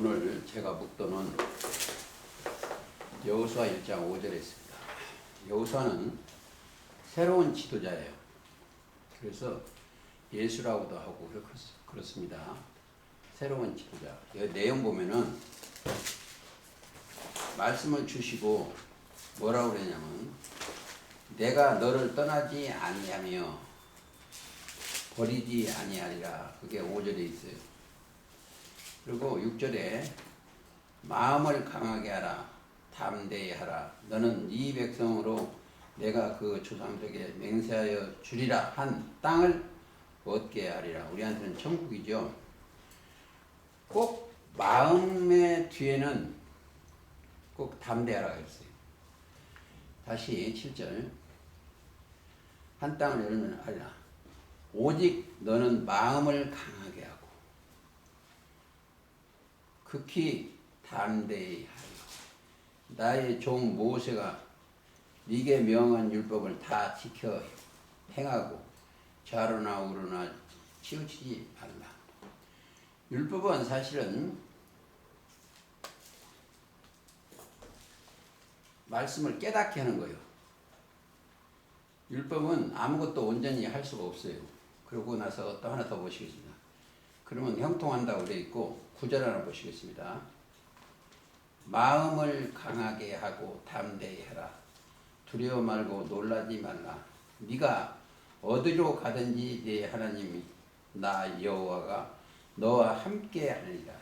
오늘 제가 묵도는 여호수아 1장 5절에 있습니다. 여호수아는 새로운 지도자예요. 그래서 예수라고도 하고 그렇습니다. 새로운 지도자. 이 내용 보면은 말씀을 주시고 뭐라고 그러냐면 내가 너를 떠나지 아니하며 버리지 아니하리라. 그게 5절에 있어요. 그리고 6절에 마음을 강하게 하라. 담대히 하라. 너는 이 백성으로 내가 그 조상들에게 맹세하여 주리라 한 땅을 얻게 하리라. 우리한테는 천국이죠. 꼭 마음의 뒤에는 꼭 담대하라 했어요. 다시 7절. 한 땅을 열면 하리라. 오직 너는 마음을 강하게 하고 극히 담대히 하리라. 나의 종 모세가 네게 명한 율법을 다 지켜 행하고 좌로나 우로나 치우치지 말라. 율법은 사실은 말씀을 깨닫게 하는 거예요. 율법은 아무것도 온전히 할 수가 없어요. 그러고 나서 또 하나 더 보시겠습니다. 그러면 형통한다고 되어 있고 9절 하나 보시겠습니다. 마음을 강하게 하고 담대히 하라. 두려워 말고 놀라지 말라. 네가 어디로 가든지 네 하나님이 나 여호와가 너와 함께 하리라.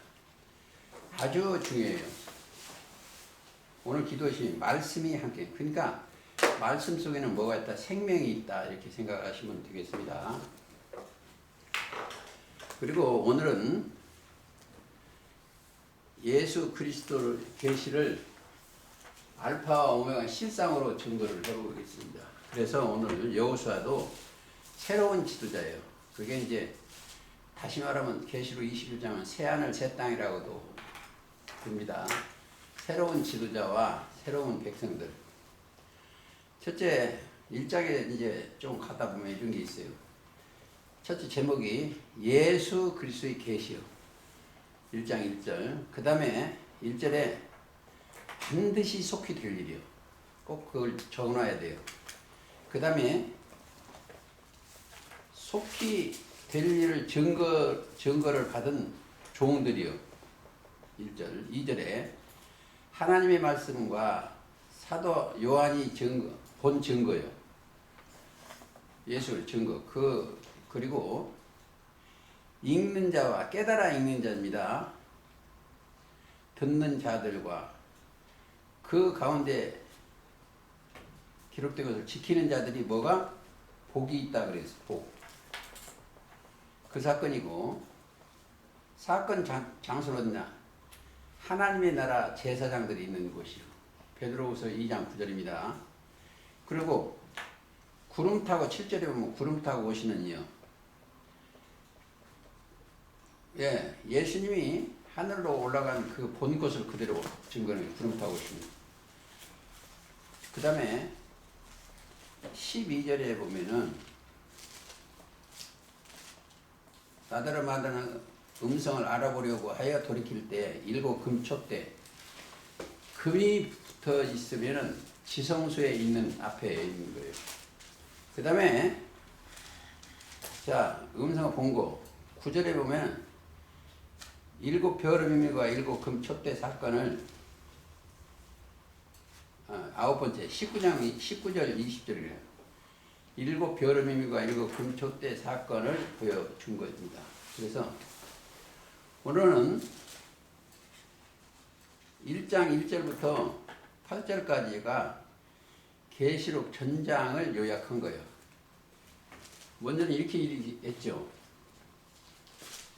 아주 중요해요. 오늘 기도시 말씀이 함께. 그러니까 말씀 속에는 뭐가 있다? 생명이 있다. 이렇게 생각하시면 되겠습니다. 그리고 오늘은 예수 그리스도 계시를 알파와 오메가 실상으로 증거를 해보겠습니다. 그래서 오늘 여호수아도 새로운 지도자예요. 그게 이제 다시 말하면 계시록 21장은 새 하늘 새 땅이라고도 됩니다. 새로운 지도자와 새로운 백성들. 첫째 1장에 이제 좀 가다 보면 이런 게 있어요. 첫째 제목이 예수 그리스도의 계시요. 1장 1절. 그 다음에 1절에 반드시 속히 될 일이요. 꼭 그걸 적어놔야 돼요. 그 다음에 속히 될 일을 증거를 받은 종들이요. 1절. 2절에 하나님의 말씀과 사도 요한이 본 증거요. 예수를 증거. 그리고 읽는 자와 깨달아 읽는 자입니다. 듣는 자들과 그 가운데 기록된 것을 지키는 자들이 뭐가? 복이 있다 그랬어. 복. 그 사건이고 사건 장소는 어디냐? 하나님의 나라 제사장들이 있는 곳이요. 베드로후서 2장 9절입니다. 그리고 구름 타고 7절에 보면 구름 타고 오시는 이요. 예수님이 하늘로 올라간 그 본 것을 그대로 증거는 구름 타고 오십니다. 그 다음에 12절에 보면은 나더러 마다는 음성을 알아보려고 하여 돌이킬 때 일곱 금초 때 금이 붙어 있으면은 지성소에 있는 앞에 있는 거예요. 그 다음에 자 음성을 본 거 9절에 보면 일곱 벼름이과 일곱 금촛대 사건을 아홉 번째 19절 20절이래요. 일곱 벼름이과 일곱 금촛대 사건을 보여준 것입니다. 그래서 오늘은 1장 1절부터 8절까지가 계시록 전장을 요약한 거예요. 먼저는 이렇게 했죠.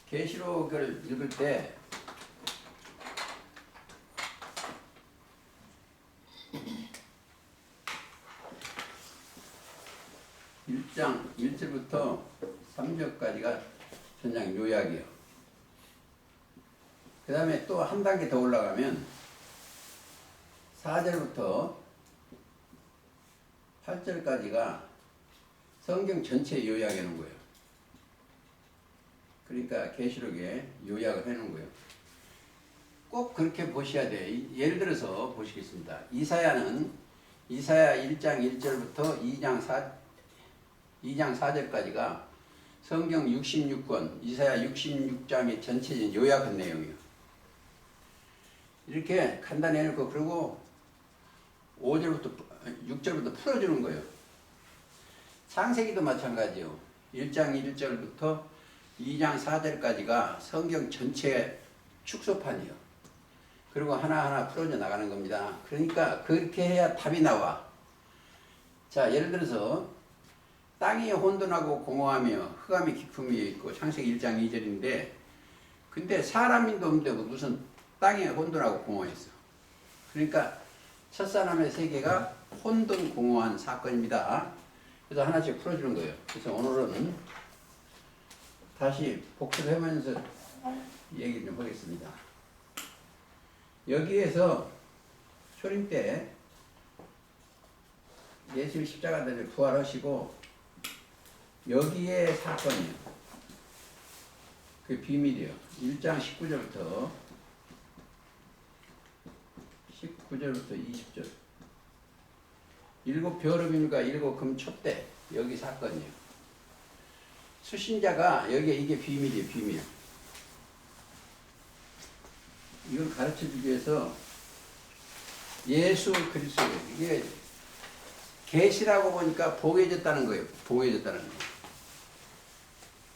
계시록을 읽을 때 (1장 1절부터 3절까지가 전장 요약이에요. 그 다음에 또 한 단계 더 올라가면 4절부터 8절까지가 성경 전체 요약해 놓은 거예요. 그러니까 계시록에 요약을 해 놓은 거예요. 꼭 그렇게 보셔야 돼. 예를 들어서 보시겠습니다. 이사야 1장 1절부터 2장 4절까지가 성경 66권, 이사야 66장의 전체적인 요약한 내용이에요. 이렇게 간단히 해놓고, 그리고 6절부터 풀어주는 거예요. 창세기도 마찬가지요. 1장 1절부터 2장 4절까지가 성경 전체의 축소판이에요. 그리고 하나하나 풀어져 나가는 겁니다. 그러니까 그렇게 해야 답이 나와. 자, 예를 들어서 땅이 혼돈하고 공허하며 흑암이 깊음이 있고, 창세기 1장 2절인데, 근데 사람인도 없는데 무슨 땅이 혼돈하고 공허했어. 그러니까 첫사람의 세계가 혼돈 공허한 사건입니다. 그래서 하나씩 풀어주는 거예요. 그래서 오늘은 다시 복습하면서 얘기 좀 하겠습니다. 여기에서 초림 때 예수 십자가를 부활하시고, 여기에 사건이에요. 그 비밀이에요. 1장 19절부터 20절. 7 벼룩임과 7 금촛대, 여기 사건이에요. 수신자가, 이게 비밀이에요, 비밀. 이걸 가르쳐 주기 위해서 예수 그리스도, 이게 계시라고 보니까 봉해졌다는 거예요. 봉해졌다는 거예요.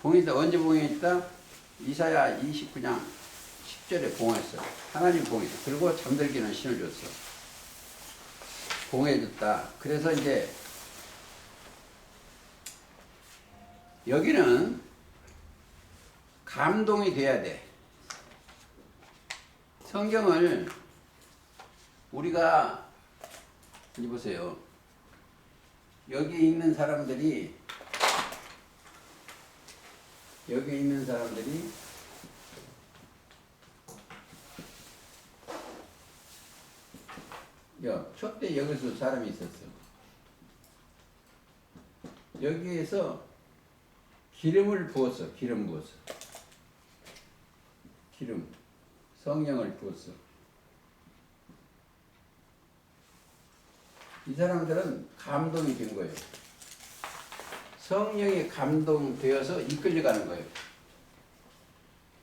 봉해졌다. 언제 봉해졌다? 이사야 29장 10절에 봉했어. 하나님 봉했어. 그리고 잠들기는 신을 줬어. 봉해졌다. 그래서 이제 여기는 감동이 돼야 돼. 성경을 우리가 이제 보세요. 여기 있는 사람들이 촛대 여기서 사람이 있었어. 여기에서 기름을 부었어. 기름. 성령을 부었어. 이 사람들은 감동이 된 거예요. 성령이 감동되어서 이끌려가는 거예요.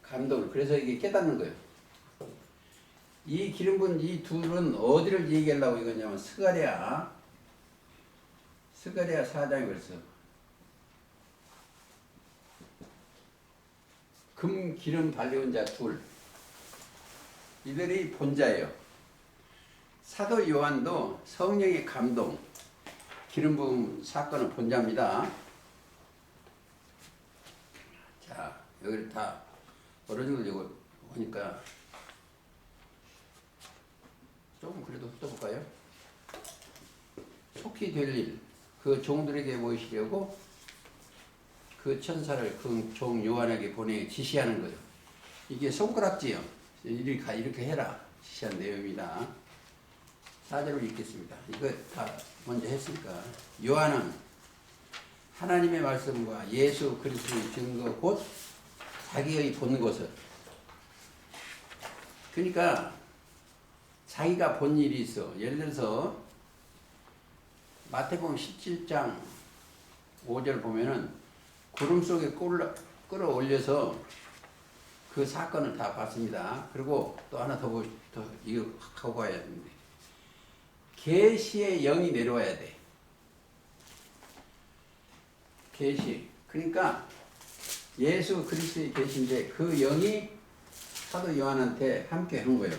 감동을. 그래서 이게 깨닫는 거예요. 이 기름 부은 이 둘은 어디를 얘기하려고 이거냐면 스가랴 4장에 그랬어. 금 기름 발려온 자 둘. 이들이 본자예요. 사도 요한도 성령의 감동, 기름 부음 사건은 본자입니다. 자, 여기를 다 어느 정도 보니까 조금 그래도 훑어볼까요? 속히 될 일, 그 종들에게 보이시려고 그 천사를 그 종 요한에게 보내 지시하는 거예요. 이게 손가락지요. 이렇게 해라. 지시한 내용입니다. 4절을 읽겠습니다. 이거 다 먼저 했으니까. 요한은 하나님의 말씀과 예수 그리스도의 증거 곧 자기의 본 것을, 그러니까 자기가 본 일이 있어. 예를 들어서 마태복음 17장 5절 보면은 구름 속에 끌어올려서 그 사건을 다 봤습니다. 그리고 또 하나 더 이거 하고 가야 되는데, 계시의 영이 내려와야 돼. 계시. 그러니까 예수 그리스도의 계시인데 그 영이 사도 요한한테 함께 한 거예요.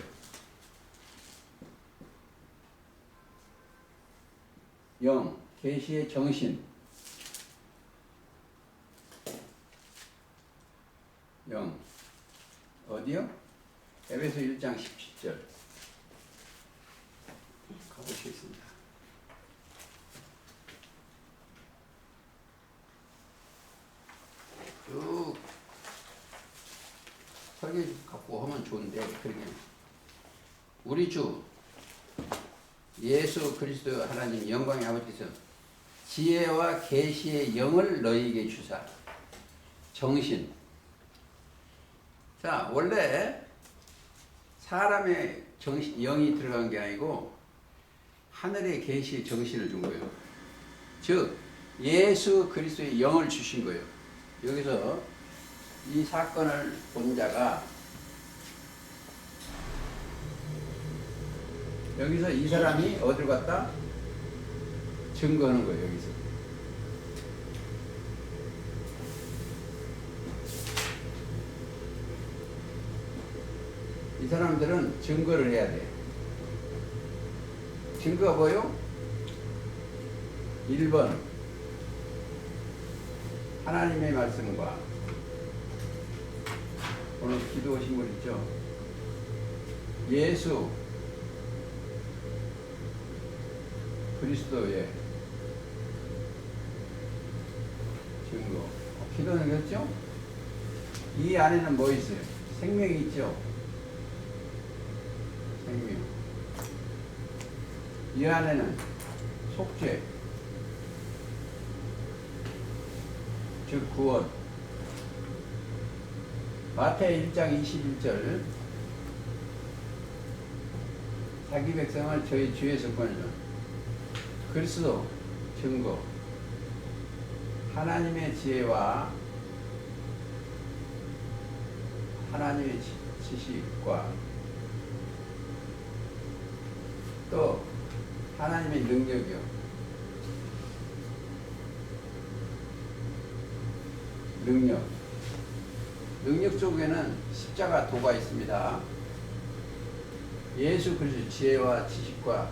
영, 계시의 정신. 영. 어디요? 에베소 1장 17절. 가보시겠습니다. 쭉 설계 갖고 하면 좋은데, 그러게 우리 주 예수 그리스도 하나님 영광의 아버지께서 지혜와 계시의 영을 너희에게 주사. 정신. 자, 원래 사람의 정신, 영이 들어간 게 아니고 하늘의 계시의 정신을 준 거예요. 즉 예수 그리스도의 영을 주신 거예요. 여기서 이 사건을 본 자가 여기서 이 사람이 어디로 갔다? 증거하는 거예요. 여기서 이 사람들은 증거를 해야 돼. 증거가 뭐요? 1번 하나님의 말씀과 오늘 기도 오신 분 있죠? 예수 그리스도의 증거. 기도는 그렇죠? 이 안에는 뭐 있어요? 생명이 있죠? 생명. 이 안에는 속죄, 즉 구원. 마태 1장 21절 자기 백성을 저희 주에서 꺼내줘. 그리스도 증거. 하나님의 지혜와 하나님의 지식과 또 하나님의 능력이요. 능력 속에는 십자가 도가 있습니다. 예수 그리스도 지혜와 지식과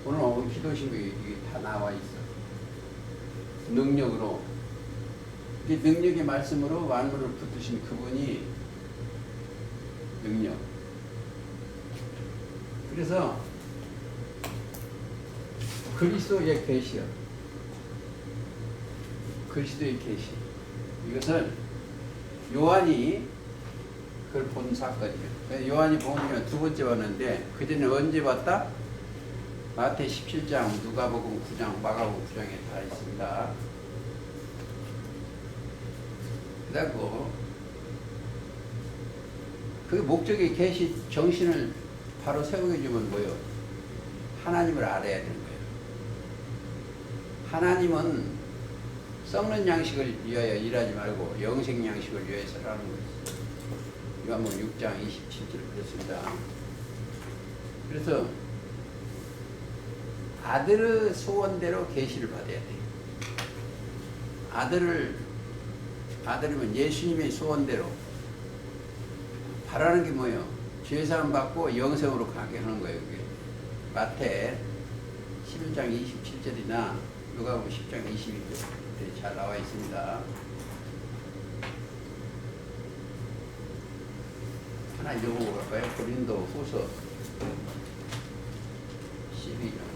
오늘 기도신 게 다 나와 있어. 능력으로. 이 능력의 말씀으로 만물을 붙드신 그분이 능력. 그래서 그리스도의 계시요. 그리스도의 계시. 이것을 요한이 그걸 본 사건이에요. 요한이 보면 두 번째 봤는데 그전에 언제 봤다? 마태 17장, 누가복음 9장, 마가복음 9장에 다 있습니다. 그리고 그 목적의 계시 정신을 바로 세우게 주면 뭐예요? 하나님을 알아야 되는 거예요. 하나님은 썩는 양식을 위하여 일하지 말고 영생 양식을 위하여 살아가는 거예요. 요한복음 6장 27절 그랬습니다. 그래서 아들의 소원대로 계시를 받아야 돼요. 아들이면 예수님의 소원대로 바라는 게 뭐예요? 죄사함 받고 영생으로 가게 하는 거예요. 그게. 마태 11장 27절이나 누가복음 10장 22절에 잘 나와 있습니다. 하나 읽어보고 갈까요? 고린도 후서 12장.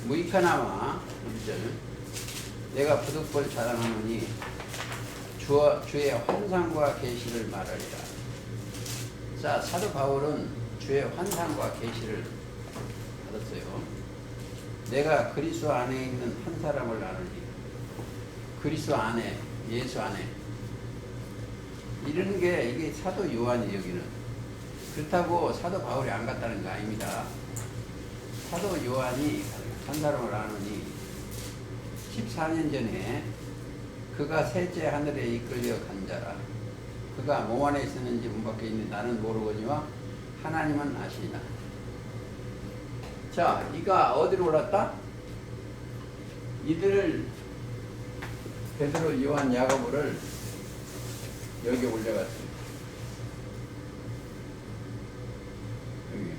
무익하나마 1절 내가 부득불 자랑하노니 주의 환상과 계시를 말하리라. 자, 사도 바울은 주의 환상과 계시를 받았어요. 내가 그리스도 안에 있는 한 사람을 나누니 그리스도 안에, 예수 안에 이런 게 이게 사도 요한이 여기는 그렇다고 사도 바울이 안 갔다는 거 아닙니다. 사도 요한이 한 사람을 아느니 14년 전에 그가 셋째 하늘에 이끌려 간 자라. 그가 몸 안에 있었는지 몸 밖에 있는지 나는 모르거니와 하나님은 아시나. 자, 이가 어디로 올랐다? 이들을 베드로, 요한, 야고보를 여기 올려갔어요. 여기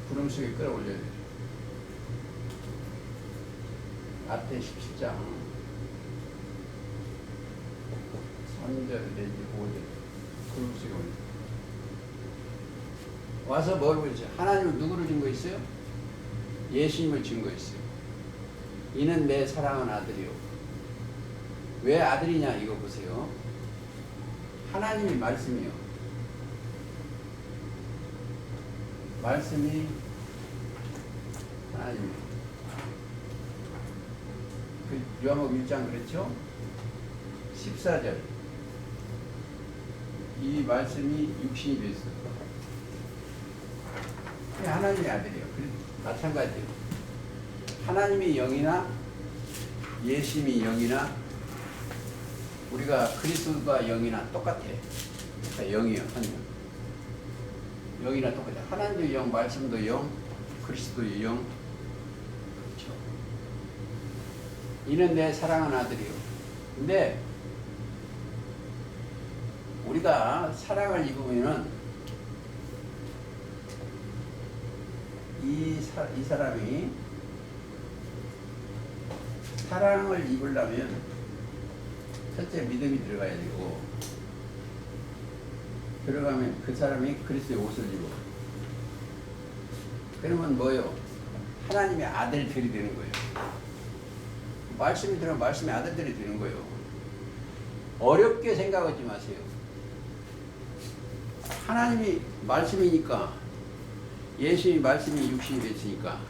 구름 속에 끌어올려요. 마태 17장 3절 내지 5절 구름 속에 올려. 와서 뭘 보여줘? 하나님은 누구를 증거 있어요? 예수님을 증거 있어요. 이는 내 사랑하는 아들이요. 왜 아들이냐 이거 보세요. 하나님이 말씀이요. 말씀이 하나님이요. 그 요한복음 1장 그렇죠? 14절. 이 말씀이 육신이 됐어. 하나님의 아들이에요. 마찬가지예요. 하나님이 영이나 예수님이 영이나 우리가 그리스도가 영이나 똑같아. 그러니까 영이요, 한 영. 영이나 똑같아. 하나님도 영, 말씀도 영, 그리스도의 영. 그렇죠. 이는 내 사랑하는 아들이요. 근데 우리가 사랑을 입으면은 이 사람이 사랑을 입으려면 첫째 믿음이 들어가야 되고, 들어가면 그 사람이 그리스도의 옷을 입어. 그러면 뭐요? 하나님의 아들들이 되는 거예요. 말씀이 들어가면 말씀의 아들들이 되는 거예요. 어렵게 생각하지 마세요. 하나님이 말씀이니까, 예수의 말씀이 육신이 됐으니까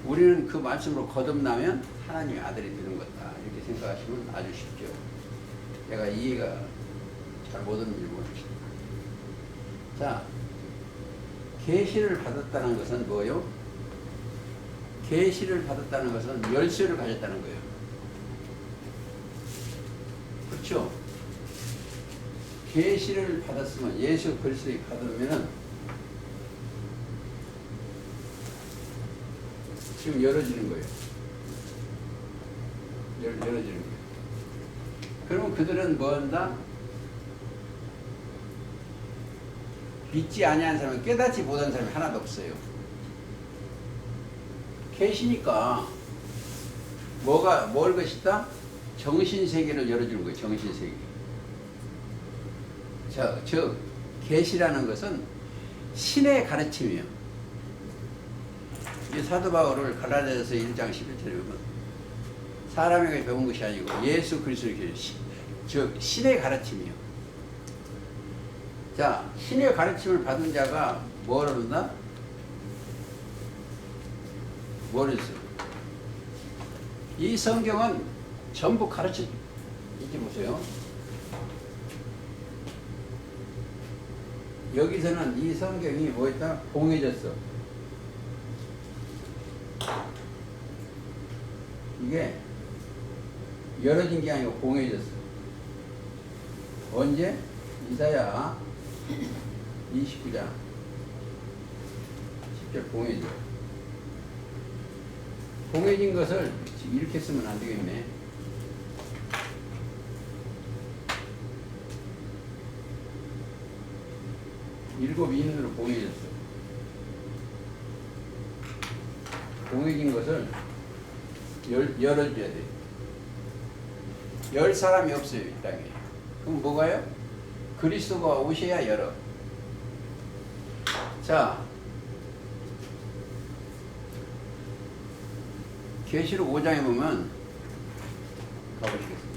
우리는 그 말씀으로 거듭나면 하나님의 아들이 되는 거다. 이렇게 생각하시면 아주 쉽죠. 내가 이해가 잘 못하는지 모르겠습니다. 자, 계시를 받았다는 것은 뭐요? 계시를 받았다는 것은 열쇠를 가졌다는 거예요. 그렇죠? 계시를 받았으면, 예수 그리스도에 받으면은 지금 열어지는 거예요. 열어지는 거예요. 그러면 그들은 뭐 한다? 믿지 아니하는 사람은, 깨닫지 못한 사람이 하나도 없어요. 계시니까 뭘 것이다? 정신세계를 열어주는 거예요. 정신세계. 즉 계시라는 것은 신의 가르침이에요. 이 사도 바울을 갈라디아서 1장 11절에 보면 사람에게 배운 것이 아니고 예수 그리스도의 계시, 즉 신의 가르침이에요. 자, 신의 가르침을 받은 자가 뭐를 한다? 뭘 했어요? 이 성경은 전부 가르쳐. 이제 보세요. 여기서는 이 성경이 뭐였다? 공해졌어. 이게 열어진 게 아니고 공해졌어. 언제? 이사야 29장 10절 공해져. 공해진 것을 이렇게 쓰면 안 되겠네. 일곱 인으로 공해졌어. 공해진 것을 열어줘야 돼. 열 사람이 없어요, 이 땅에. 그럼 뭐가요? 그리스도가 오셔야 열어. 자, 계시록 5장에 보면 가보시겠습니다.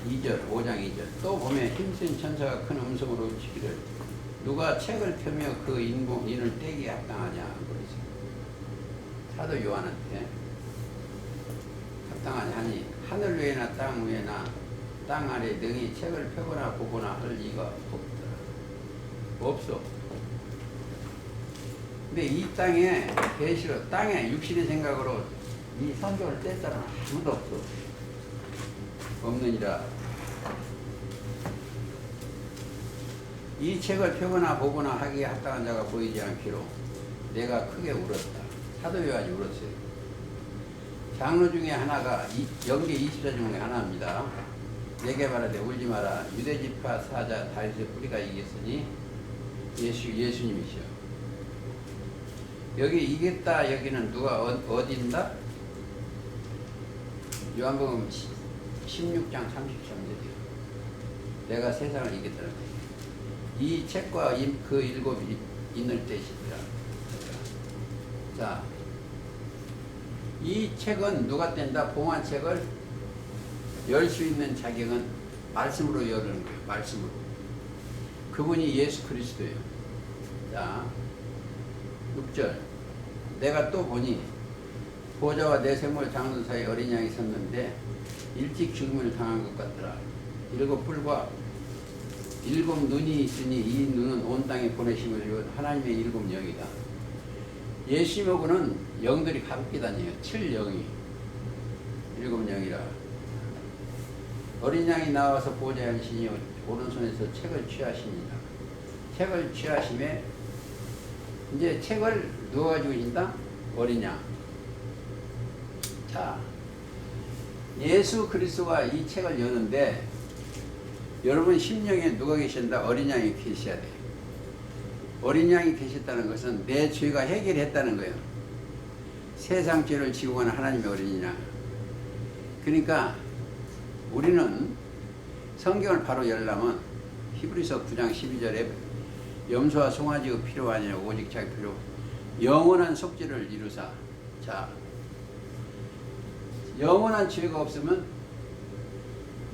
(2절) 5장 2절. 또 보면 힘센 천사가 큰 음성으로 외치기를 누가 책을 펴며 그 인을 떼기에 합당하냐 그러지. 사도 요한한테 합당하냐 하니 하늘 위에나 땅 위에나 땅 아래 능히 책을 펴거나 보거나 할 리가 없더라. 없어. 근데 이 땅에 계시로 땅에 육신의 생각으로 이 성경을 뗄 사람은 아무도 없어. 없느니라. 이 책을 펴거나 보거나 하기에 합당한 자가 보이지 않기로 내가 크게 울었다. 사도 요한이 울었어요. 장로 중에 하나가 영계 24 중에 하나입니다. 내게 말하되 울지 마라. 유대지파 사자 다윗의 뿌리가 이겼으니 예수님이시여. 여기 이겼다 여기는 누가 어딘다? 요한복음 16장 33절이요. 내가 세상을 이겼다는 거예요. 이 책과 그 일곱 인을 떼시더라. 자, 이 책은 누가 뗀다? 봉한 책을 열 수 있는 자격은 말씀으로 여는 거예요. 말씀으로. 그분이 예수 그리스도예요. 자, 6절. 내가 또 보니 보좌와 내 생물 장로 사이에 어린 양이 섰는데 일찍 죽음을 당한 것 같더라. 7뿔과 7눈이 있으니 이 눈은 온 땅에 보내심을 이룬 하나님의 7영이다. 예시목은 영들이 가볍게 다녀요. 7영이 7영이라. 어린 양이 나와서 보좌에 앉으시니 오른손에서 책을 취하십니다. 책을 취하심에 이제 책을 누가 가지고 계신다? 어린 양. 자, 예수 그리스도가 이 책을 여는데 여러분 심령에 누가 계신다? 어린 양이 계셔야 돼요. 어린 양이 계셨다는 것은 내 죄가 해결했다는 거예요. 세상 죄를 지고 가는 하나님의 어린 양. 그러니까 우리는 성경을 바로 열려면 히브리서 9장 12절에 염소와 송아지가 필요가 아니라 오직 자기 필요 영원한 속죄를 이루사. 자, 영원한 죄가 없으면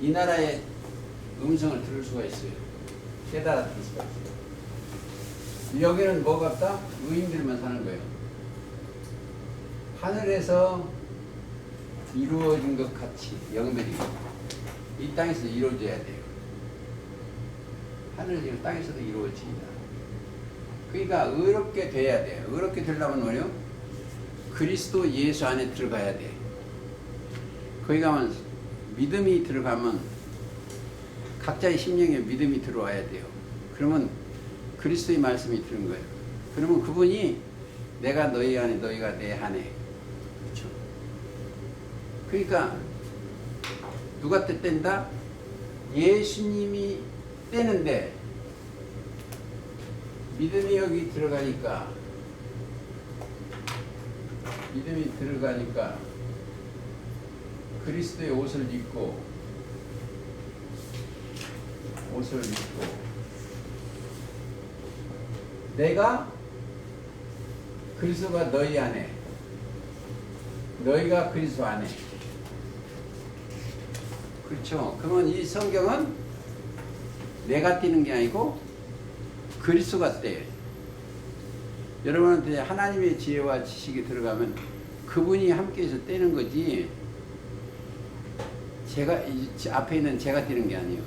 이 나라의 음성을 들을 수가 있어요. 깨달아 들을 수가 있어요. 여기는 뭐가 없다? 의인들만 사는 거예요. 하늘에서 이루어진 것 같이 영들이 이 땅에서 이루어져야 돼요. 하늘 땅에서도 이루어집니다. 그러니까 의롭게 돼야 돼요. 의롭게 되려면 뭐예요? 그리스도 예수 안에 들어가야 돼. 거기 가면 믿음이 들어가면 각자의 심령에 믿음이 들어와야 돼요. 그러면 그리스도의 말씀이 들은 거예요. 그러면 그분이 내가 너희 안에 너희가 내 안에. 그렇죠? 그러니까 누가 뗀다? 예수님이 떼는데 믿음이 여기 들어가니까 그리스도의 옷을 입고 내가 그리스도가 너희 안에 너희가 그리스도 안에. 그렇죠. 그러면 이 성경은 내가 띄는 게 아니고 그리스도가 떼요. 여러분한테 하나님의 지혜와 지식이 들어가면 그분이 함께해서 떼는 거지 제가 앞에 있는 제가 띄는 게 아니에요.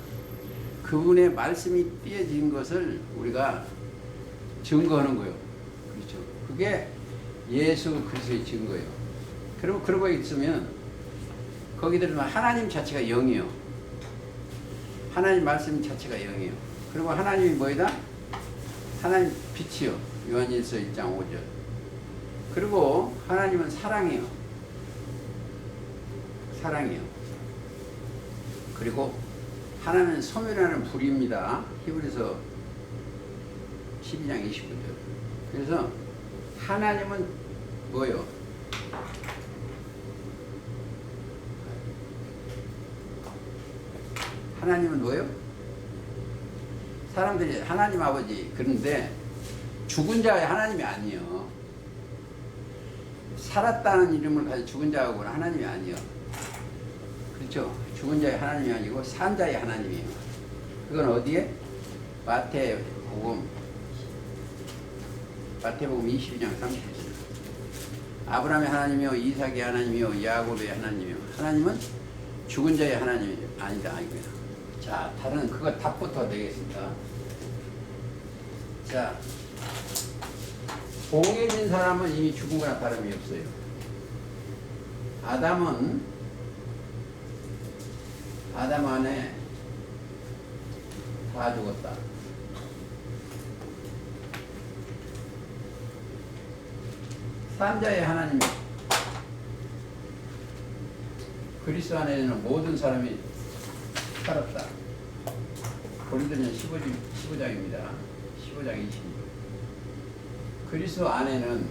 그분의 말씀이 띄어진 것을 우리가 증거하는 거예요. 그렇죠. 그게 예수 그리스도의 증거예요. 그리고 그러고 있으면 거기 들으면 하나님 자체가 영이에요. 하나님 말씀 자체가 영이에요. 그리고 하나님이 뭐이다? 하나님 빛이요. 요한일서 1장 5절. 그리고 하나님은 사랑이에요. 그리고 하나님은 소멸하는 불입니다. 히브리서 12장 29절. 그래서 하나님은 뭐요? 하나님은 뭐예요? 사람들이 하나님 아버지 그런데 죽은 자의 하나님이 아니에요. 살았다는 이름을 가지고 죽은 자하고는 하나님이 아니에요. 그렇죠? 죽은 자의 하나님이 아니고 산 자의 하나님이에요. 그건 어디에? 마태복음 22장 30절. 아브라함의 하나님이요 이삭의 하나님이요 야곱의 하나님이요. 하나님은 죽은 자의 하나님이 아니다 이거야. 자, 다른 그거 답부터 되겠습니다. 자, 공해진 사람은 이미 죽은 거나 다름이 없어요. 아담 안에 다 죽었다. 산자의 하나님 그리스도 안에는 모든 사람이 살았다. 고린도전 15장입니다. 15장 26. 그리스도 안에는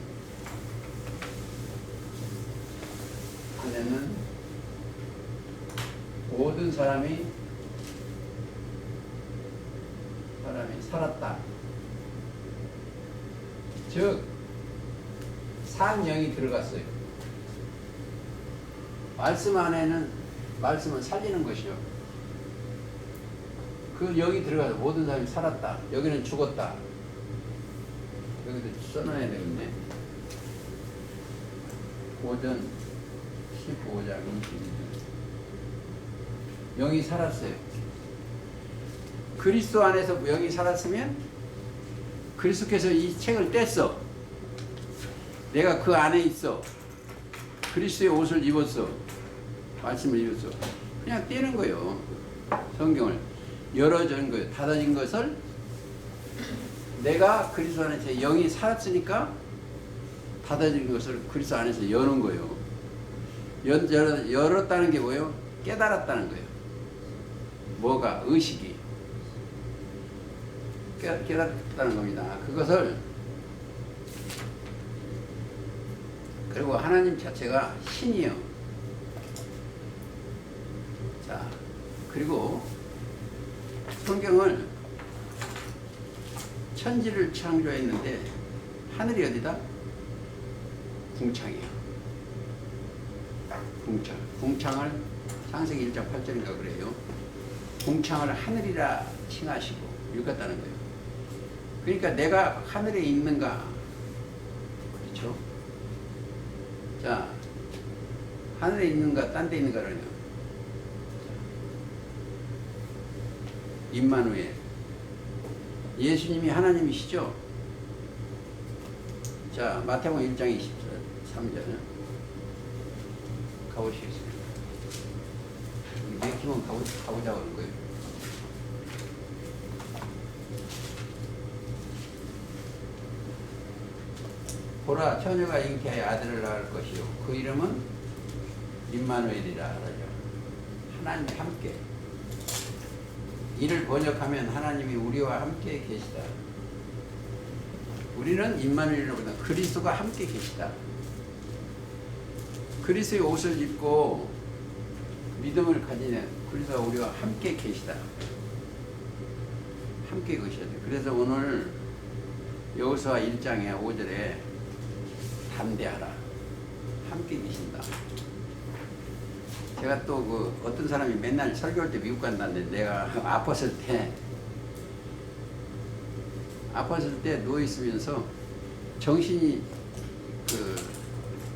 모든 사람이 살았다. 즉 산 영이 들어갔어요. 말씀 안에는 말씀은 살리는 것이요. 그 여기 들어가서 모든 사람이 살았다. 여기는 죽었다. 여기도 써놔야 되겠네. 고전 15장 22절. 영이 살았어요. 그리스도 안에서 영이 살았으면 그리스도께서 이 책을 뗐어. 내가 그 안에 있어. 그리스도의 옷을 입었어. 말씀을 입었어. 그냥 떼는 거예요. 성경을 열어준 거예요. 닫아진 것을 내가 그리스도 안에서 영이 살았으니까 닫아진 것을 그리스도 안에서 여는 거예요. 열었다는 게 뭐예요? 깨달았다는 거예요. 뭐가? 의식이 깨달았다는 겁니다. 그것을 그리고 하나님 자체가 신이요. 자, 그리고 성경을 천지를 창조했는데 하늘이 어디다? 궁창이야. 궁창. 궁창을 창세기 1장 8절인가 그래요. 궁창을 하늘이라 칭하시고 읽었다는 거예요. 그러니까 내가 하늘에 있는가? 그렇죠? 자, 하늘에 있는가, 딴 데 있는가 그러냐? 임마누엘. 예수님이 하나님이시죠? 자, 마태복음 1장 23절 가보시겠습니다. 맥히면 가보자고 하는 거예요. 보라, 처녀가 잉태하여 아들을 낳을 것이요 그 이름은 임마누엘이라 하죠. 하나님 함께. 이를 번역하면 하나님이 우리와 함께 계시다. 우리는 임마누엘이라보다 그리스도가 함께 계시다. 그리스도의 옷을 입고 믿음을 가지는 그리스도가 우리와 함께 계시다. 함께 계셔야 돼. 그래서 오늘 여호수아 1장에 5절에 담대하라. 함께 계신다. 제가 또 그 어떤 사람이 맨날 설교할 때 미국 간다는데 내가 아팠을 때 누워있으면서 정신이 그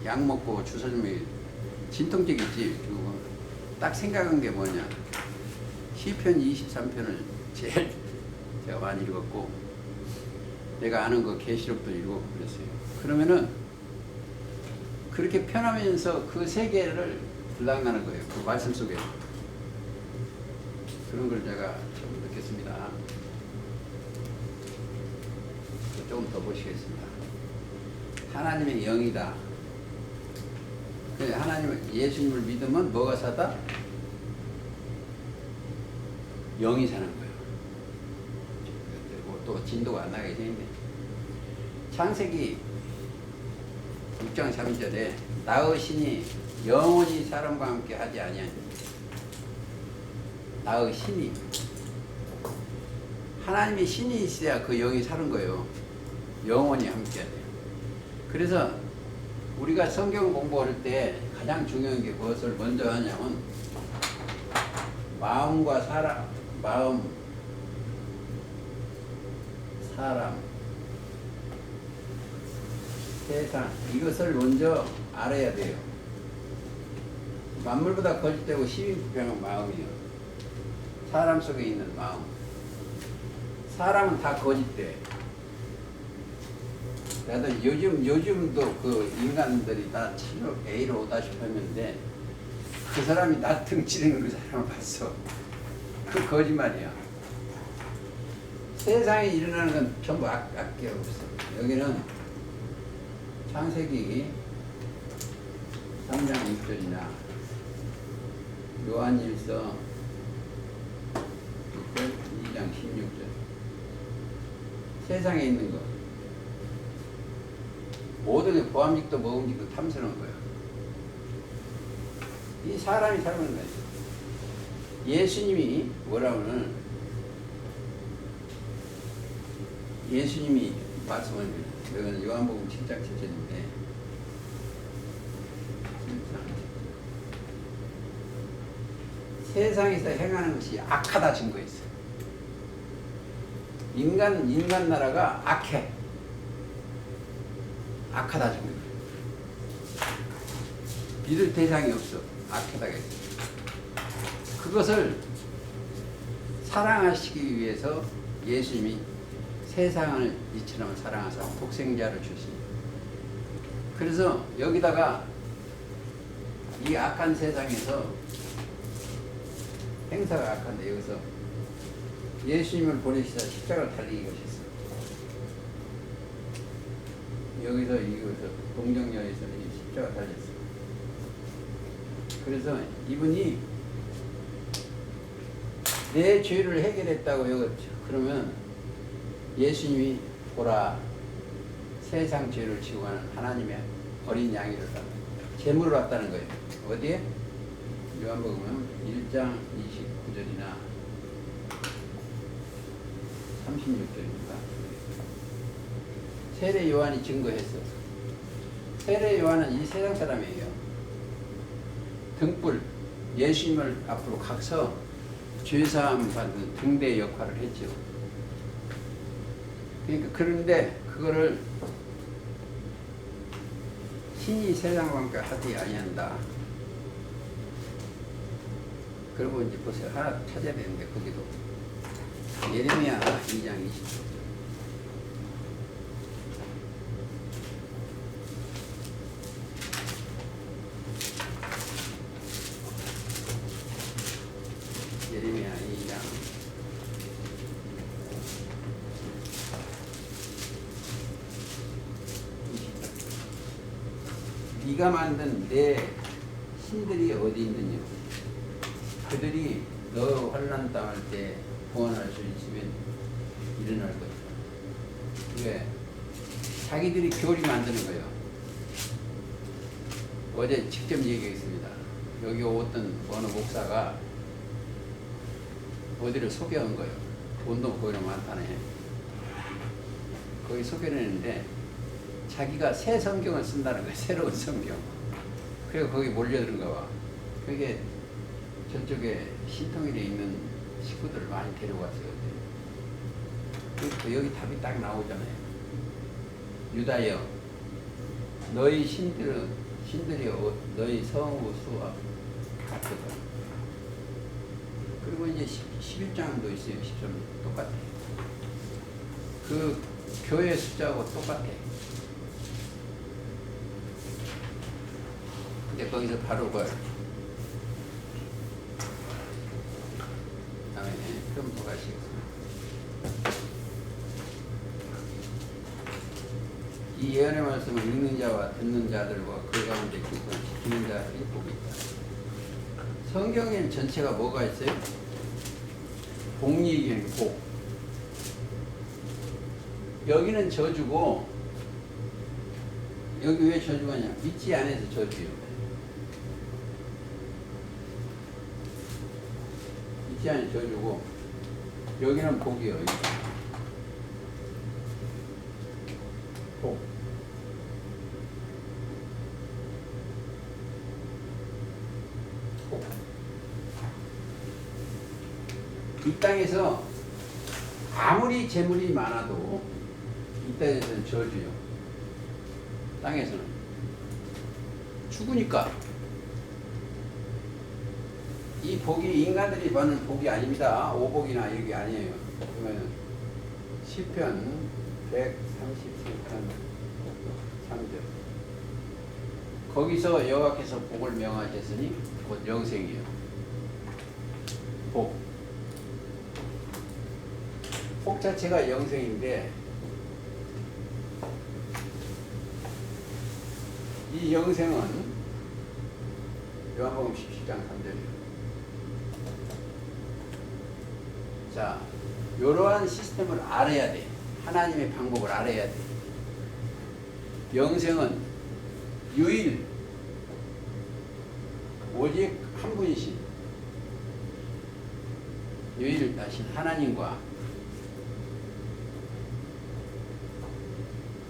약 먹고 주사 좀 진통제 있지. 그리고 딱 생각한 게 뭐냐. 시편 23편을 제일 제가 많이 읽었고 내가 아는 거 계시록도 읽었고 그랬어요. 그러면은 그렇게 편하면서 그 세계를 들락나는 거예요. 그 말씀 속에. 그런 걸 제가 좀 느꼈습니다. 조금 더 보시겠습니다. 하나님의 영이다. 하나님, 예수님을 믿으면 뭐가 사다? 영이 사는 거예요. 또 진도가 안 나게 되는데. 창세기 6장 3절에 나의 신이 영원히 사람과 함께 하지 아니하니. 나의 신이. 하나님의 신이 있어야 그 영이 사는 거예요. 영원히 함께 해야 돼요. 그래서 우리가 성경 공부할 때 가장 중요한 게 무엇을 먼저 하냐면 마음과 사람, 세상 이것을 먼저 알아야 돼요. 만물보다 거짓되고 심히 불평한 마음이요. 사람 속에 있는 마음. 사람은 다 거짓돼. 나도 요즘도 그 인간들이 다 A로 오다시피 하는데 그 사람이 나 등치는 그 사람을 봤어. 그 거짓말이야. 세상에 일어나는 건 전부 악기가 없어. 여기는 창세기 3장 6절이나 요한일서 2장 16절. 세상에 있는 거. 모든 게 보암직도 먹음직도 탐스러운 거예요. 이 사람이 살는 거예요. 예수님이 뭐라고는 예수님이 말씀을 이건 요한복음 7장 7절인데 세상에서 행하는 것이 악하다 증거했어요. 인간 나라가 악해. 악하다 지금. 믿을 대상이 없어. 악하다겠어. 그것을 사랑하시기 위해서 예수님이 세상을 이처럼 사랑하사 독생자를 주시니. 그래서 여기다가 이 악한 세상에서 행사가 악한데 여기서 예수님을 보내시다 십자가를 달리게 하셨어. 여기서 이곳에서 동정녀에서 십자가 달렸어. 그래서 이분이 내 죄를 해결했다고 여기 그러면 예수님이 보라 세상 죄를 지고 가는 하나님의 어린 양이를 제물을 왔다는 거예요. 어디에? 요한복음 1장 29절이나 36절입니다. 세례 요한이 증거했어. 세례 요한은 이 세상 사람이에요. 등불 예수님을 앞으로 가서 죄사함 받는 등대 역할을 했죠. 그러니까 그런데 그거를 신이 세상과 함께 하지 아니한다. 그리고 이제 보세요. 하나 찾아야 되는데 거기도 예레미야 2장 20절. 예레미야 2장 20절. 네가 만든 내 신들이 어디 있느냐? 그들이 너 환난 당할 때 구원할 수 있으면 일어날 것이다. 왜? 자기들이 교리 만드는 거예요. 어제 직접 얘기했습니다. 여기 어떤 어느 목사가 어디를 소개한 거예요. 돈도 거기는 많다네. 거기 소개를 했는데 자기가 새 성경을 쓴다는 거예요. 새로운 성경. 그래서 거기 몰려드는가 봐. 그게 저쪽에 신통일에 있는 식구들을 많이 데려왔어요. 여기 답이 딱 나오잖아요. 유다여, 너희 신들이 너희 성우 수와 같거든. 그리고 이제 11장도 있어요. 10점 똑같아. 그 교회 숫자하고 똑같아. 근데 거기서 바로 그걸 다음에 그럼 뭐가 시겠습니다. 이 예언의 말씀을 읽는 자와 듣는 자들과 그 가운데 지키는 자들이 복이 있다. 성경엔 전체가 뭐가 있어요? 복 얘기는 복. 여기는 저주고 여기 왜 저주가냐? 믿지 않아서 저주예요. 믿지 않아서 저주고 여기는 복이에요. 복. 복. 이 땅에서 아무리 재물이 많아도 이 땅에서는 저주요. 땅에서는 죽으니까 이 복이 인간들이 받는 복이 아닙니다. 오복이나 이게 아니에요. 그러면 시편 133편 3절 거기서 여호와께서 복을 명하셨으니 곧 영생이에요. 복. 복 자체가 영생인데 이 영생은 요한복음 17장 3절이에요. 자, 이러한 시스템을 알아야 돼. 하나님의 방법을 알아야 돼. 영생은 유일 오직 한 분이신 유일하신 하나님과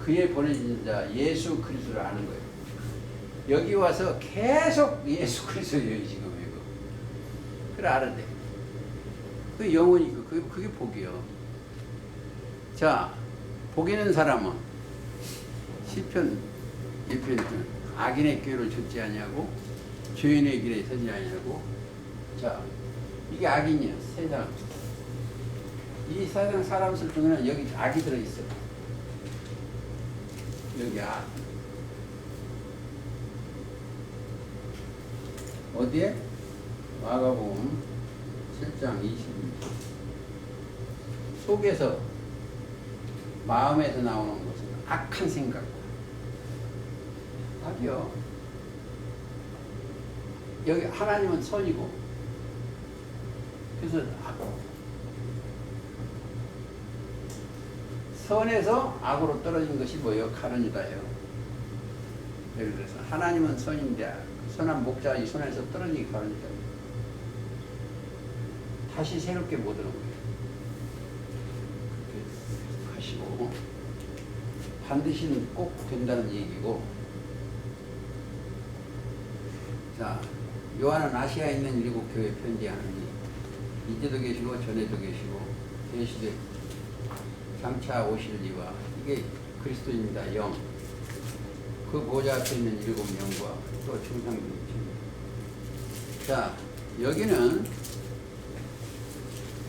그의 보내진 자 예수 그리스도를 아는 거예요. 여기 와서 계속 예수 그리스도예요 지금 이거. 그래 알아야 돼. 그 영혼이 그게 복이요. 자, 복 있는 사람은 시편 1편 악인의 꾀를 듣지 아니하고 죄인의 길에 서지 아니하고. 자, 이게 악인이야. 세상. 이 세상 사람 중에는 여기 악이 들어있어. 여기 악. 어디에? 마가복음 7장 22절. 속에서 마음에서 나오는 것은 악한 생각과 악이요. 여기 하나님은 선이고, 그래서 선에서 악으로 떨어진 것이 뭐예요? 가론유다예요. 예를 들어서 하나님은 선인데 선한 목자 이 손에서 떨어지기 가론유다. 다시 새롭게 못 오는 거예요. 그렇게 하시고 반드시는 꼭 된다는 얘기고. 자, 요한은 아시아에 있는 7교회 편지하느니 이제도 계시고 전에도 계시고 계시되 장차 오실 이와 이게 그리스도입니다. 영. 그 보좌 앞에 있는 7영과 또 충성들이. 자, 여기는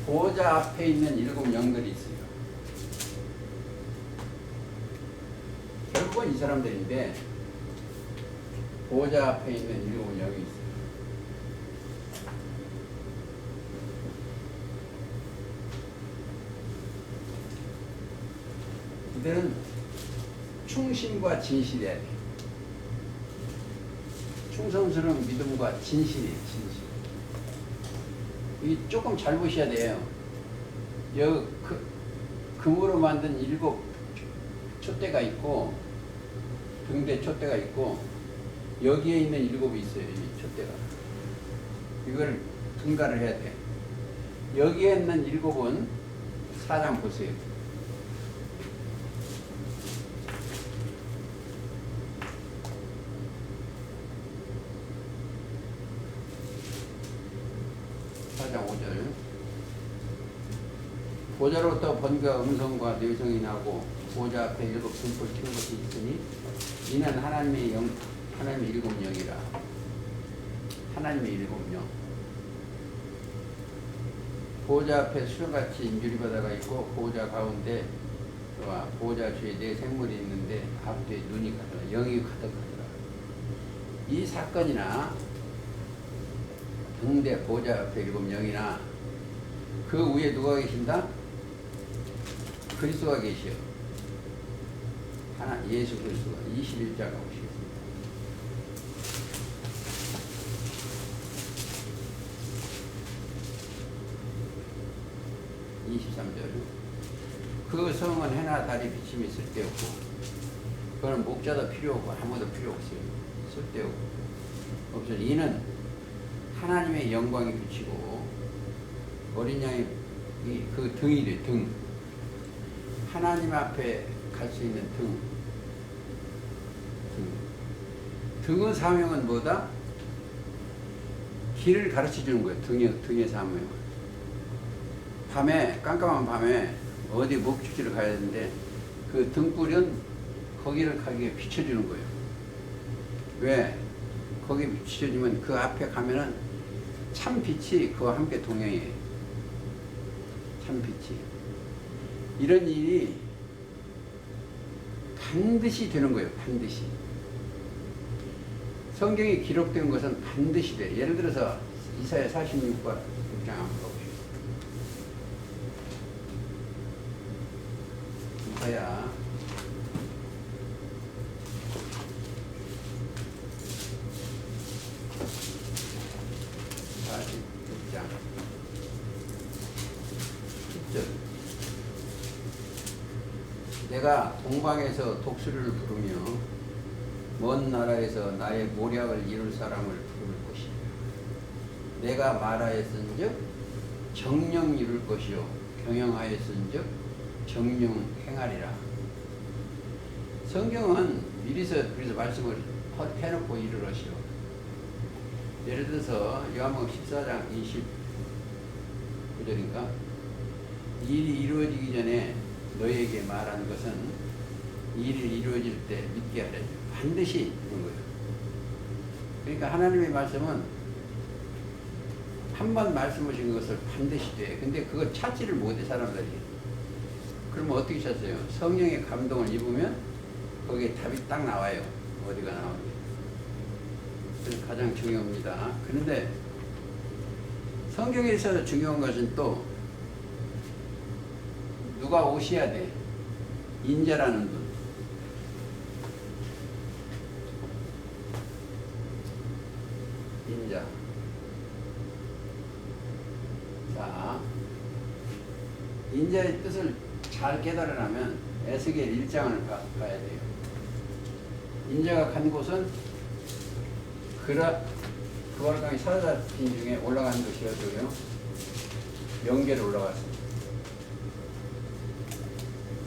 보좌 앞에 있는 7영들이 있어요. 결국은 이 사람들인데 보좌 앞에 있는 7영이 있어요. 이들은 충심과 진실해야 돼. 충성스러운 믿음과 진실이에요. 진실. 이 조금 잘 보셔야 돼요. 여기 금으로 만든 7 촛대가 있고 등대 촛대가 있고 여기에 있는 7이 있어요. 이 촛대가. 이걸 분간을 해야 돼. 여기에 있는 7은 4장 보세요. 보좌로부터 번개와 음성과 내성이 나고 보좌 앞에 7 등불 켜는 것이 있으니 이는 하나님의 7 영이라. 하나님의 7 영. 보좌 앞에 수정같이 인주리바다가 있고 보좌 가운데와 보좌 주에 4 생물이 있는데 앞뒤에 눈이 가더라. 영이 가득하더라. 이 사건이나 등대 보좌 앞에 7 영이나 그 위에 누가 계신다? 그리스도가 계시오. 하나 예수 그리스도가 21자가 오시겠습니다. 그 성은 해나 달이 비침이 쓸데없고 그거는 목자도 필요 없고 아무도 필요 없어요. 쓸데없고 없어. 이는 하나님의 영광이 비치고 어린 양이 그 등이래. 등. 하나님 앞에 갈 수 있는 등. 등의 사명은 뭐다? 길을 가르쳐 주는 거예요. 등의 사명은. 밤에 깜깜한 밤에 어디 목축지를 가야 되는데 그 등불은 거기를 가기에 비춰주는 거예요. 왜? 거기 비춰주면 그 앞에 가면은 참 빛이 그와 함께 동행해요. 참 빛이. 이런 일이 반드시 되는 거예요. 반드시. 성경에 기록된 것은 반드시 돼. 예를 들어서 이사야 46과 6장 한번 보십시오. 이사야 46장 10절. 내가 동방에서 독수리를 부르며 먼 나라에서 나의 모략을 이룰 사람을 부를 것이요. 내가 말하였은즉 정령 이룰 것이요 경영하였은즉 정령 행하리라. 성경은 미리서 그래서 말씀을 해놓고 이르러시오. 예를 들어서 요한복음 14장 29절인가 일이 이루어지기 전에 너에게 말한 것은 일이 이루어질 때 믿게 하려 반드시 있는 거예요. 그러니까 하나님의 말씀은 한 번 말씀하신 것을 반드시 돼. 근데 그걸 찾지를 못해 사람들이. 그러면 어떻게 찾아요? 성령의 감동을 입으면 거기에 답이 딱 나와요. 어디가 나오는지. 그래서 가장 중요합니다. 그런데 성경에서 중요한 것은 또 누가 오셔야 돼. 인자라는 분. 인자. 자, 인자의 뜻을 잘 깨달으려면 에스겔 1장을 봐야 돼요. 인자가 간 곳은 그발강이 사라진 중에 올라간 곳이어서요. 영계로 올라갔습니다.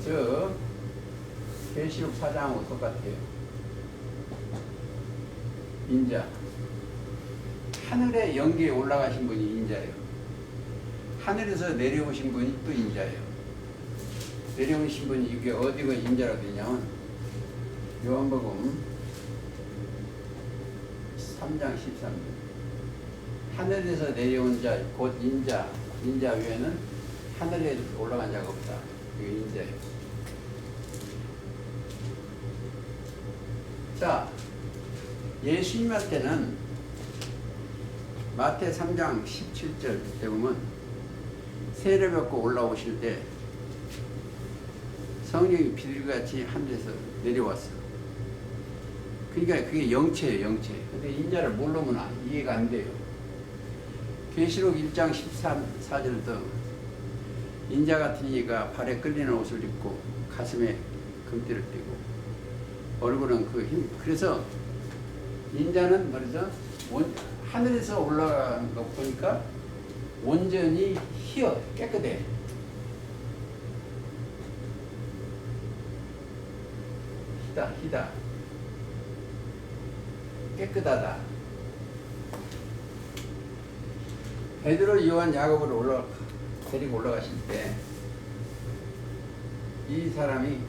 즉 계시록 4장하고 똑같아요. 인자. 하늘의 영계에 올라가신 분이 인자예요. 하늘에서 내려오신 분이 또 인자예요. 내려오신 분이 이게 어디가 인자라고 되냐면 요한복음 3장 13절. 하늘에서 내려온 자 곧 인자 외에는 하늘에 올라간 자가 없다. 이게 인자예요. 자, 예수님한테는 마태 3장 17절 때 보면 세례 받고 올라오실 때 성령이 비둘기같이 하늘에서 내려왔어. 그러니까 그게 영체예요, 영체. 근데 인자를 모르면 이해가 안 돼요. 계시록 1장 14절도 인자 같은 이가 발에 끌리는 옷을 입고 가슴에 금띠를 띠고 얼굴은 그 힘. 그래서 인자는 말이죠. 하늘에서 올라간 거 보니까 온전히 희어 깨끗해. 희다. 깨끗하다. 베드로, 요한, 야고보를 데리고 올라가실 때 이 사람이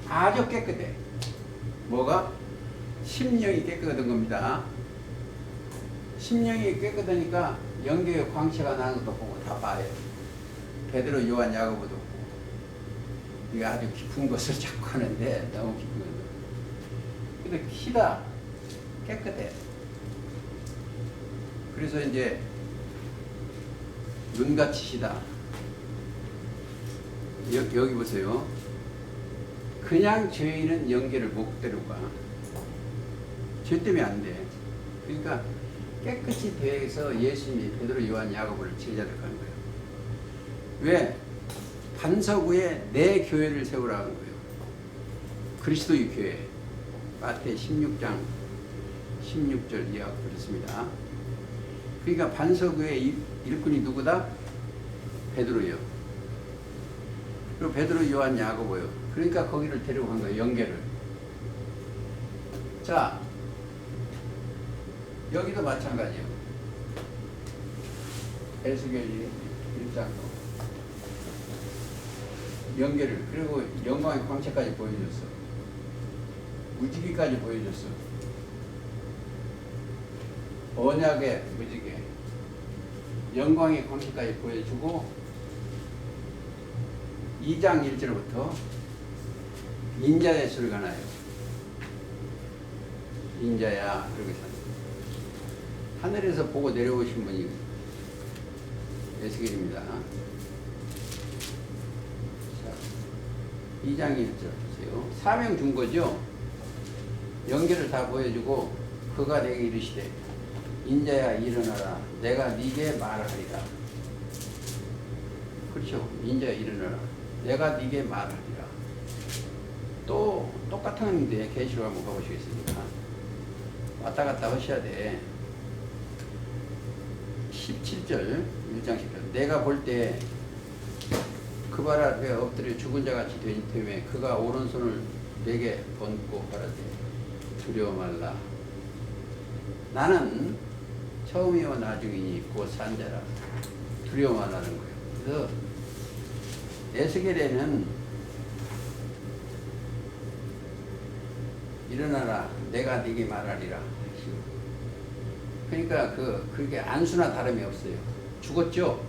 아주 깨끗해. 뭐가? 심령이 깨끗한 겁니다. 심령이 깨끗하니까 영계의 광채가 나는 것도 보고 다 봐요. 베드로, 요한, 야고보도 보고. 이게 아주 깊은 것을 자꾸 하는데 너무 깊은 거죠. 근데 희다. 깨끗해. 그래서 이제 눈같이 희다. 여기 보세요. 그냥 죄인은 영계를 못 데려가. 죄 때문에 안 돼. 그러니까 깨끗이 대해서 예수님이 베드로, 요한, 야고보를 제자들 하는 거예요. 왜? 반석 위에 내 교회를 세우라는 거예요. 그리스도의 교회. 마태 16장 16절 이하가 그렇습니다. 그러니까 반석 위에 일꾼이 누구다? 베드로요. 그리고 베드로, 요한, 야고보요. 그러니까 거기를 데려간 거예요. 영계를. 자, 여기도 마찬가지예요. 에스겔 1장도 영계를. 그리고 영광의 광채까지 보여줬어. 무지개까지 보여줬어. 언약의 무지개. 영광의 광채까지 보여주고 2장 1절부터 인자의 소리가 나요. 인자야. 그러고서 하늘에서 보고 내려오신 분이 에스겔입니다. 자, 2장 1절 보세요. 사명 준 거죠. 연계를 다 보여주고 그가 내게 이르시되 인자야 일어나라. 내가 네게 말하리라. 그렇죠. 인자야 일어나라. 내가 네게 말하리라. 또 똑같은데 계시록 한번 가보시겠습니까? 왔다 갔다 하셔야 돼. 17절 1장 10절 내가 볼 때 그 발 앞에 엎드려 죽은 자같이 된 때문에 그가 오른손을 내게 번고 가라되 두려워 말라. 나는 처음이요 나중이니 곧 산자라. 두려워 말라는 거예요. 그래서 에스겔에는 일어나라 내가 네게 말하리라. 그러니까 그게 안수나 다름이 없어요. 죽었죠?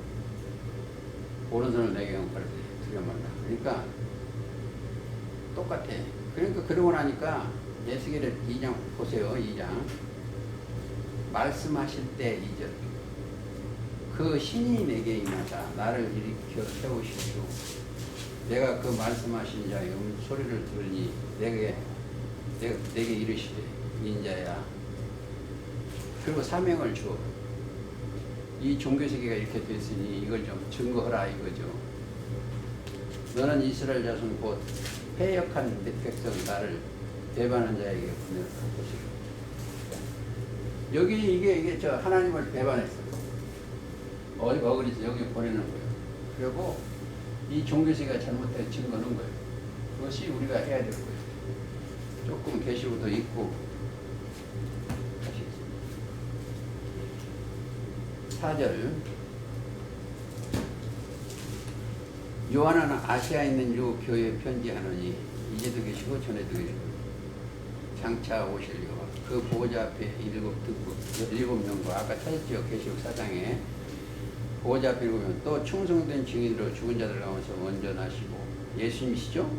오른손을 내게 영팔을 두려 말라. 그러니까 똑같아. 그러니까 그러고 나니까 에스겔 2장 보세요. 2장 말씀하실 때 2절 그 신이 내게 임하사 나를 일으켜 세우시고 내가 그 말씀하신 자의 소리를 들으니 내게 이르시되 인자야. 그리고 사명을 주어. 이 종교세계가 이렇게 됐으니 이걸 좀 증거하라 이거죠. 너는 이스라엘 자손 곧 패역한 백성 나를 배반한 자에게 보내라. 여기 이게 저 하나님을 배반했어요. 어그리서 여기 보내는 거예요. 그리고 이 종교세계가 잘못된 증거는 거예요. 그것이 우리가 해야 될 거예요. 조금 계시고도 있고. 4절 요한은 아시아에 있는 요 교회에 편지하노니 이제도 계시고 전에도 계시고 장차 오실 여호와 그 보호자 앞에 일곱 명과 아까 찾았죠. 계시록 4장에 보호자 앞에 보면 또 충성된 증인으로 죽은 자들 가운데서 원전하시고 예수님이시죠?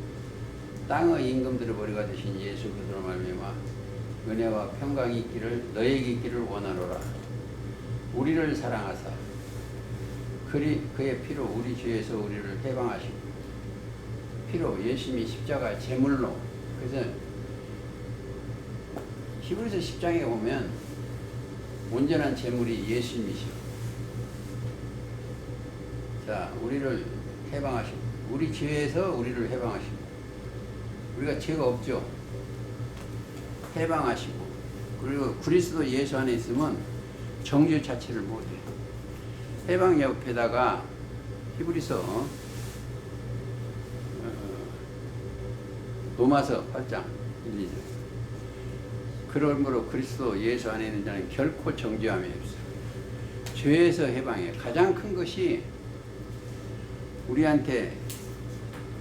땅의 임금들을 머리가 되신 예수 그리스도로 말미암아 은혜와 평강이 있기를 너에게 있기를 원하노라. 우리를 사랑하사 그의 피로 우리 죄에서 우리를 해방하시고 피로 예수님이 십자가 제물로. 그래서 히브리서 10장에 보면 온전한 제물이 예수님이시오. 자, 우리를 해방하시고 우리 죄에서 우리를 해방하시고 우리가 죄가 없죠. 해방하시고 그리고 그리스도 예수 안에 있으면 정죄 자체를 못해요. 해방 옆에다가 히브리서 로마서 8장 1, 2절 그러므로 그리스도 예수 안에 있는 자는 결코 정죄함이 없어요. 죄에서 해방해요. 가장 큰 것이 우리한테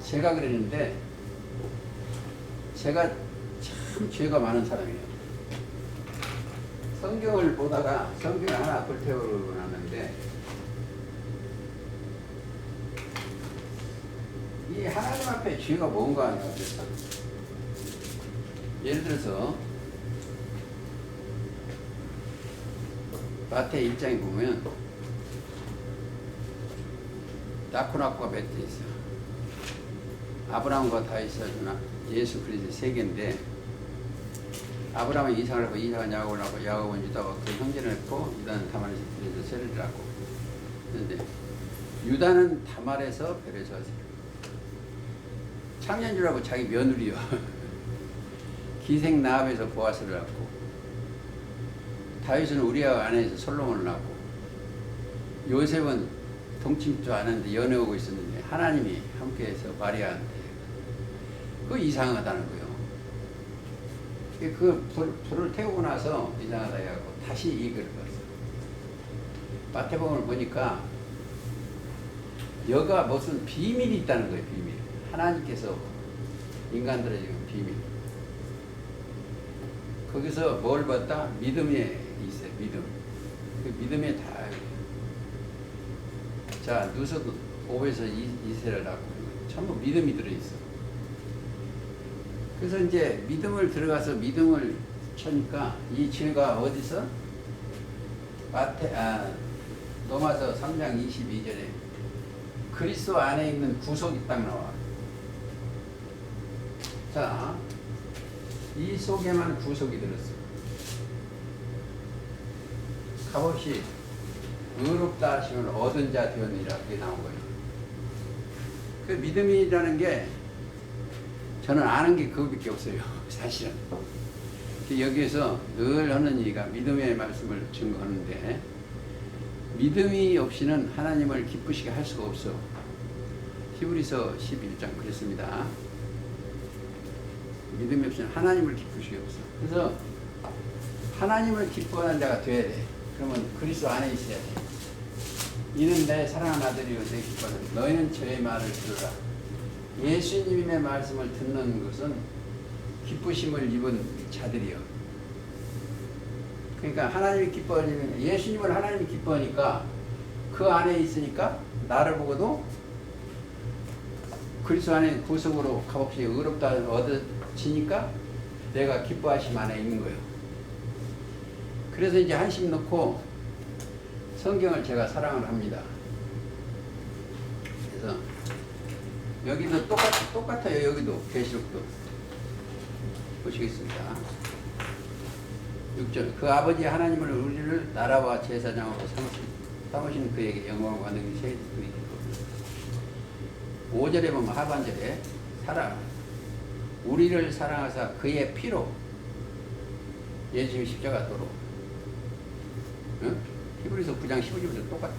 제가 그랬는데 제가 참 죄가 많은 사람이에요. 성경을 보다가 성경을 하나 불태우고 났는데 이 하나님 앞에 죄가 뭔가 하냐 그랬어. 예를 들어서 마태 1장에 보면 낳고가 몇 대 있어. 아브라함과 다윗과 예수 그리스도 세 개인데 아브라함은 이삭을 낳고 이삭은 야곱을 낳고 야곱은 유다와 그 형제를 낳고 유다는 다말에서 그래서 세를 낳고. 그런데 유다는 다말에서 베레스에서 창년주라고 자기 며느리요. 기생 나합에서 보아스를 낳고 다윗은 우리아 아내에서 솔로몬을 낳고 요셉은 동침도 안 했는데 연애하고 있었는데 하나님이 함께해서 마리아한테 그거 이상하다는 거예요. 그 불을 태우고 나서 이상하다 해갖고 다시 이 글을 봤어요. 마태복음을 보니까 여가 무슨 비밀이 있다는 거예요. 비밀. 하나님께서 인간들의 지금 비밀. 거기서 뭘 봤다? 믿음에 있어요. 믿음. 그 믿음에 다. 자, 누서도 5에서 이세를 낳고 전부 믿음이 들어있어. 그래서 이제 믿음을 들어가서 믿음을 쳐니까 이 죄가 어디서? 로마서 3장 22절에 그리스도 안에 있는 구속이 딱 나와. 자, 이 속에만 구속이 들었어. 값없이 의롭다 하심을 얻은 자 되었느니라 그게 나온 거예요. 그 믿음이라는 게 저는 아는 게 그거밖에 없어요. 사실은. 여기에서 늘 하는 얘기가 믿음의 말씀을 증거하는데 믿음이 없이는 하나님을 기쁘시게 할 수가 없어. 히브리서 11장 그랬습니다. 믿음이 없이는 하나님을 기쁘시게 없어. 그래서 하나님을 기뻐하는 자가 돼야 돼. 그러면 그리스도 안에 있어야 돼. 이는 내 사랑하는 아들이요 내 기뻐하는 너희는 저의 말을 들으라. 예수님의 말씀을 듣는 것은 기쁘심을 입은 자들이요. 그러니까 하나님이 기뻐하는, 예수님을 하나님이 기뻐하니까 그 안에 있으니까 나를 보고도 그리스도 안에 구속으로 값없이 의롭다 얻어지니까 내가 기뻐하심 안에 있는 거예요. 그래서 이제 한심 넣고 성경을 제가 사랑을 합니다. 그래서 여기도 똑같아요. 여기도 계시록도 보시겠습니다. 6절 그 아버지 하나님을 우리를 나라와 제사장으로 삼으시는 그에게 영광과 능력이 세계도 있고 5절에 보면 하반절에 우리를 사랑하사 그의 피로 예수님의 십자가 도로 응? 히브리서 9장 15절도 똑같아.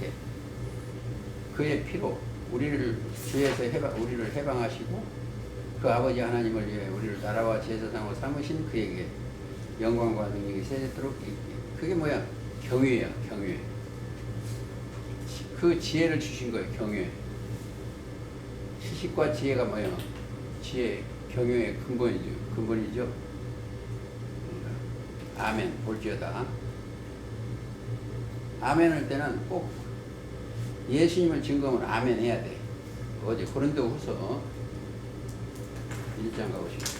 그의 피로 우리를 주에서 우리를 해방하시고 그 아버지 하나님을 위해 우리를 나라와 제사장으로 삼으신 그에게 영광과 능력이 세세토록 있게. 그게 뭐야? 경외야, 경외. 그 지혜를 주신 거예요, 경외. 지식과 지혜가 뭐야? 지혜, 경외의 근본이죠. 아멘, 볼지어다. 아멘 할 때는 꼭 예수님을 증거하면 아멘 해야 돼. 어제 고린도후서 1장 가보시죠.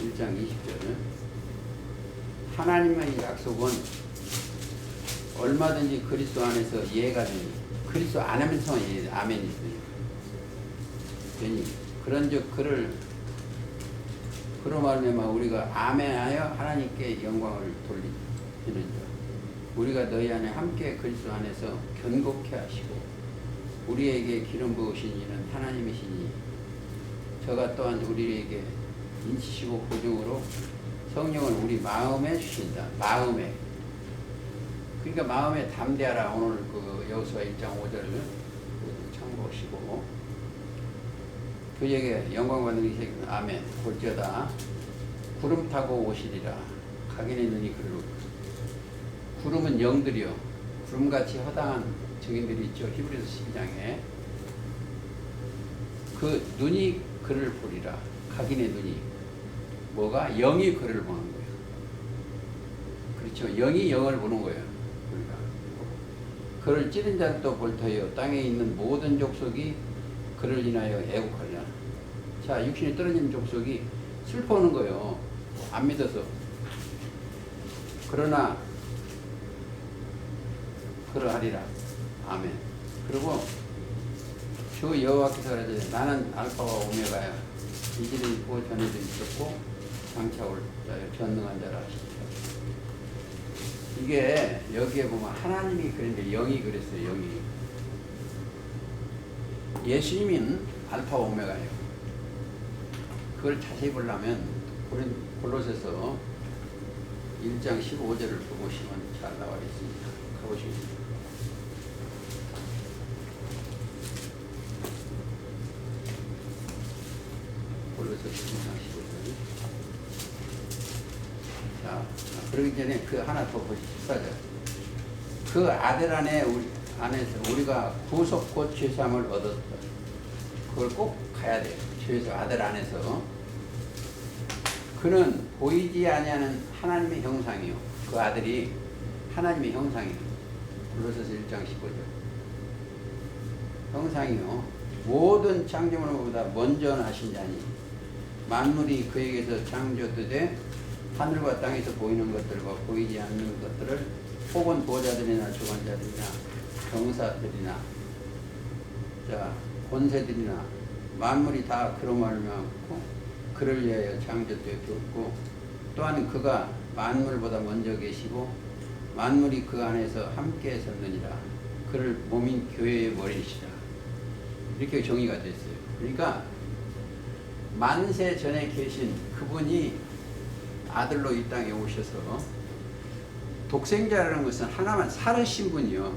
1장 20절 하나님의 약속은 얼마든지 그리스도 안에서 이해가 되니 그리스도 안 하면서 아멘이 되니 그런즉 그로 말미암아 우리가 아멘하여 하나님께 영광을 돌리는자 우리가 너희 안에 함께 그리스도 안에서 견고케 하시고 우리에게 기름 부으신 이는 하나님이시니 저가 또한 우리에게 인치시고 보증으로 성령을 우리 마음에 주신다. 마음에. 그러니까 마음에 담대하라. 오늘 그 여호수아 1장 5절을 참고하시고 그에게 영광과 능력이 세계는 아멘. 볼지어다 구름 타고 오시리라. 각인의 눈이 그를 구름은 영들이요. 구름같이 허당한 증인들이 있죠. 히브리서 12장에 그 눈이 그를 보리라. 각인의 눈이 뭐가? 영이 그를 보는 거예요. 그렇죠. 영이 영을 보는 거예요. 그러니까 그를 찌른 자는 또 볼 터이요 땅에 있는 모든 족속이 그를 인하여 애국하리라. 자, 육신이 떨어진 족속이 슬퍼하는 거예요. 안 믿어서. 그러나 그러하리라. 아멘. 그리고 주 여호와께서 그러죠. 나는 알파와 오메가야. 이전에 있고 전에도 있었고 장차 올 자여 전능한 자라 하십니다. 이게 여기에 보면 하나님이 그랬는데 영이 그랬어요. 영이. 예수님은 알파와 오메가예요. 그걸 자세히 보려면 골로새서 1장 15절을 보시면 잘 나와 있습니다. 가보시겠습니다. 골로새서 1장 15절. 자, 그러기 전에 그 하나 더 보시죠. 14절. 그 아들 안에서 우리가 구속 곧 죄사함을 얻었다. 그걸 꼭 가야 돼요. 죄에서 아들 안에서. 그는 보이지 아니하는 하나님의 형상이요. 그 아들이 하나님의 형상이요. 골로새서 1장 15절. 형상이요. 모든 창조물보다 먼저 나신 자니 만물이 그에게서 창조되되 하늘과 땅에서 보이는 것들과 보이지 않는 것들을 혹은 보좌들이나 주관자들이나 병사들이나 자 권세들이나 만물이 다 그로 말미암고 그를 위하여 창조되었고 또한 그가 만물보다 먼저 계시고 만물이 그 안에서 함께 섰느니라. 그를 몸인 교회의 머리시라. 이렇게 정의가 됐어요. 그러니까 만세 전에 계신 그분이 아들로 이 땅에 오셔서 독생자라는 것은 하나만 살으신 분이요.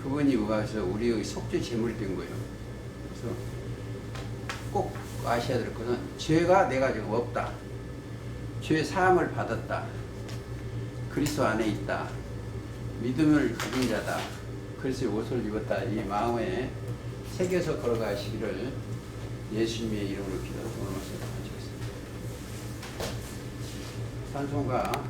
그분이 와서 우리의 속죄 제물이 된 거예요. 그래서 꼭 아셔야 될 것은 죄가 내가 지금 없다. 죄 사함을 받았다. 그리스도 안에 있다. 믿음을 가진 자다. 그리스도의 옷을 입었다. 이 마음에 새겨서 걸어가시기를 예수님의 이름으로 기도하고 오늘 말씀 마치겠습니다. 찬송가